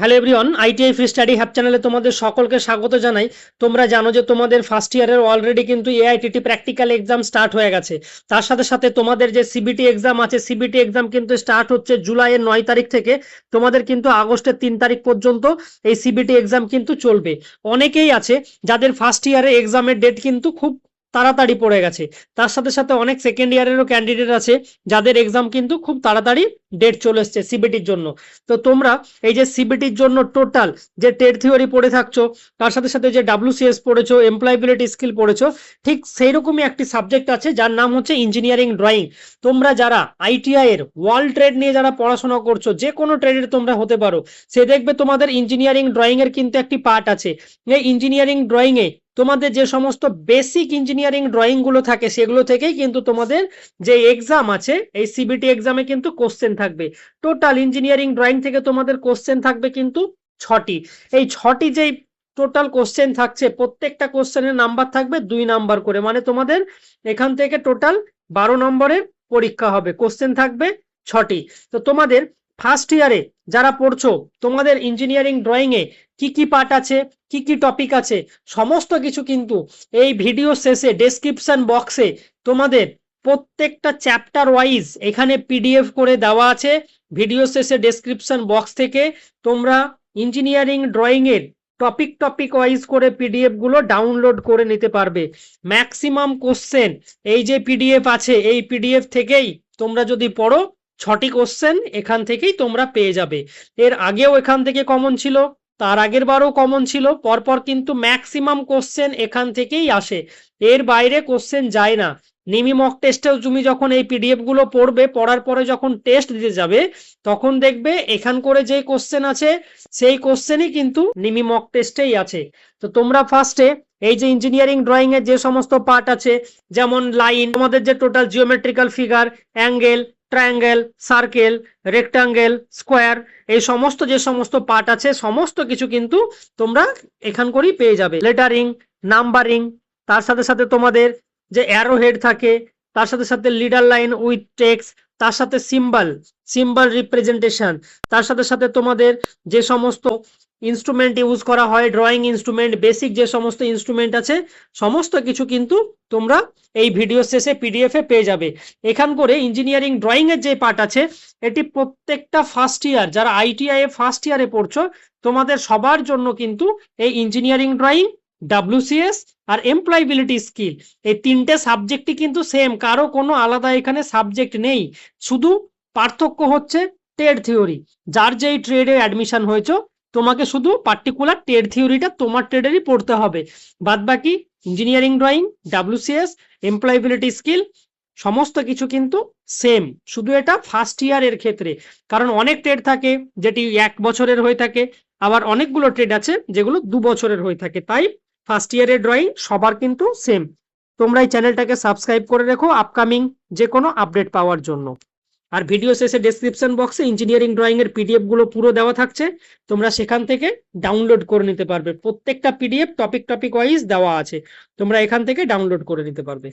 Hello everyone, ITI free study have চ্যানেলে তোমাদের সকলকে স্বাগত জানাই। তোমরা জানো যে তোমাদের ফার্স্ট ইয়ারের অলরেডি কিন্তু এআইটিটি প্র্যাকটিক্যাল এক্সাম স্টার্ট হয়ে গেছে। তার সাথে সাথে তোমাদের যে সিবিটি এক্সাম আছে, সিবিটি এক্সাম কিন্তু স্টার্ট হচ্ছে জুলাইয়ের 9 তারিখ থেকে। তোমাদের কিন্তু আগস্টের 3 তারিখ পর্যন্ত এই সিবিটি এক্সাম কিন্তু চলবে। অনেকেই আছে যাদের ফার্স্ট ইয়ারের এক্সামের ডেট কিন্তু খুব তাড়াতাড়ি পড়ে গেছে। তার সাথে সাথে অনেক সেকেন্ড ইয়ারেরও ক্যান্ডিডেট আছে যাদের এক্সাম কিন্তু খুব তাড়াতাড়ি ডেট চলে এসছে সিবিটির জন্য। তো তোমরা এই যে সিবিটির জন্য টোটাল যে টেট থিওরি পড়ে থাকছো, তার সাথে সাথে যে ডাব্লিউসিএস পড়েছো, এমপ্লয়াবিলিটি স্কিল পড়েছো, ঠিক সেই রকমই একটি সাবজেক্ট আছে যার নাম হচ্ছে ইঞ্জিনিয়ারিং ড্রয়িং। তোমরা যারা আইটিআই এর ওয়ার্ল্ড ট্রেড নিয়ে যারা পড়াশোনা করছো, যে কোনো ট্রেডের তোমরা হতে পারো, সে দেখবে তোমাদের ইঞ্জিনিয়ারিং ড্রয়িং এর কিন্তু একটি পার্ট আছে। এই ইঞ্জিনিয়ারিং ড্রয়িং এ তোমাদের যে সমস্ত বেসিক ইঞ্জিনিয়ারিং ড্রয়িং গুলো থাকে সেগুলো থেকেই কিন্তু তোমাদের যে এক্সাম আছে এই সিবিটি এক্সামে কিন্তু কোশ্চেন থাকবে। টোটাল ইঞ্জিনিয়ারিং ড্রয়িং থেকে তোমাদের কোশ্চেন থাকবে কিন্তু 6টি। এই 6টি যেই টোটাল কোশ্চেন থাকছে, প্রত্যেকটা কোশ্চেনের নাম্বার থাকবে 2 নাম্বার করে, মানে তোমাদের এখান থেকে টোটাল 12 নম্বরের পরীক্ষা হবে, কোশ্চেন থাকবে 6টি। তো তোমাদের ফার্স্ট ইয়ারে যারা পড়ছো, তোমাদের ইঞ্জিনিয়ারিং ড্রয়িং এ কি কি পার্ট আছে, কি কি টপিক আছে, সমস্ত কিছু কিন্তু এই ভিডিও শেষে ডেসক্রিপশন বক্সে তোমাদের প্রত্যেকটা চ্যাপ্টার ওয়াইজ এখানে পিডিএফ করে দেওয়া আছে। ভিডিও শেষে ডেসক্রিপশন বক্স থেকে তোমরা ইঞ্জিনিয়ারিং ড্রয়িং এর টপিক ওয়াইজ করে পিডিএফ গুলো ডাউনলোড করে নিতে পারবে। ম্যাক্সিমাম কোশ্চেন এই যে পিডিএফ আছে, এই পিডিএফ থেকেই তোমরা যদি পড়ো 6টি কোশ্চেন এখান থেকেই তোমরা পেয়ে যাবে। এর আগেও এখান থেকে কমন ছিল, তার আগের বারও কমন ছিল, পরপর কিন্তু ম্যাক্সিমাম কোশ্চেন এখান থেকেই আসে, এর বাইরে কোশ্চেন যায় না। নিমি মক টেস্টেও তুমি যখন এই পিডিএফ গুলো পড়বে, পড়ার পরে যখন টেস্ট দিতে যাবে, তখন দেখবে এখান করে যে কোশ্চেন আছে সেই কোশ্চেনই কিন্তু নিমি মক টেস্টেই আছে। তো তোমরা ফার্স্টে এই যে ইঞ্জিনিয়ারিং ড্রয়িং এর যে সমস্ত পার্ট আছে, যেমন লাইন, তোমাদের যে total geometrical figure, angle, triangle, circle, rectangle, square, এই সমস্ত যে সমস্ত পার্ট আছে সমস্ত কিছু কিন্তু তোমরা এখান করেই পেয়ে যাবে। লেটারিং, নাম্বারিং, তার সাথে সাথে তোমাদের যে অ্যারো হেড থাকে, তার সাথে সাথে লিডার লাইন উইথ টেক্সট, তার সাথে সিম্বল রিপ্রেজেন্টেশন, তার সাথে সাথে তোমাদের যে সমস্ত ইনস্ট্রুমেন্ট ইউজ করা হয়, ড্রয়িং ইনস্ট্রুমেন্ট, বেসিক যে সমস্ত ইনস্ট্রুমেন্ট আছে সমস্ত কিছু কিন্তু তোমরা এই ভিডিও শেষে পিডিএফ এ পেয়ে যাবে। এখান করে ইঞ্জিনিয়ারিং ড্রয়িং এর যে পার্ট আছে, এটি প্রত্যেকটা ফার্স্ট ইয়ার যারা আইটিআই এ ফার্স্ট ইয়ারে পড়ছো, তোমাদের সবার জন্য কিন্তু এই ইঞ্জিনিয়ারিং ড্রয়িং, ডাব্লিউসিএস আর এমপ্লয়াবিলিটি স্কিল, এই 3টে সাবজেক্টই কিন্তু সেম, কারো কোনো আলাদা এখানে সাবজেক্ট নেই। শুধু পার্থক্য হচ্ছে টেড থিওরি। যার যেই ট্রেডে অ্যাডমিশন হয়েছে, তোমাকে শুধু পার্টিকুলার টেড থিওরিটা তোমার ট্রেডেরই পড়তে হবে। বাদ বাকি engineering drawing, WCS, employability skill সমস্ত কিছু কিন্তু সেম, শুধু এটা ফার্স্ট ইয়ারের ক্ষেত্রে। কারণ অনেক ট্রেড থাকে যেটি 1 বছরের হয়ে থাকে, আবার অনেকগুলো ট্রেড আছে যেগুলো 2 বছরের হয়ে থাকে, তাই ফার্স্ট ইয়ারের ড্রয়িং সবার কিন্তু সেম। তোমরা এই চ্যানেলটাকে সাবস্ক্রাইব করে রেখো আপকামিং যে কোনো আপডেট পাওয়ার জন্য। আর ভিডিও শেষে ডেসক্রিপশন বক্সে ইঞ্জিনিয়ারিং ড্রয়িং এর পিডিএফ গুলো পুরো দেওয়া থাকছে, তোমরা সেখান থেকে ডাউনলোড করে নিতে পারবে। প্রত্যেকটা পিডিএফ টপিক ওয়াইজ দেওয়া আছে, তোমরা এখান থেকে ডাউনলোড করে নিতে পারবে।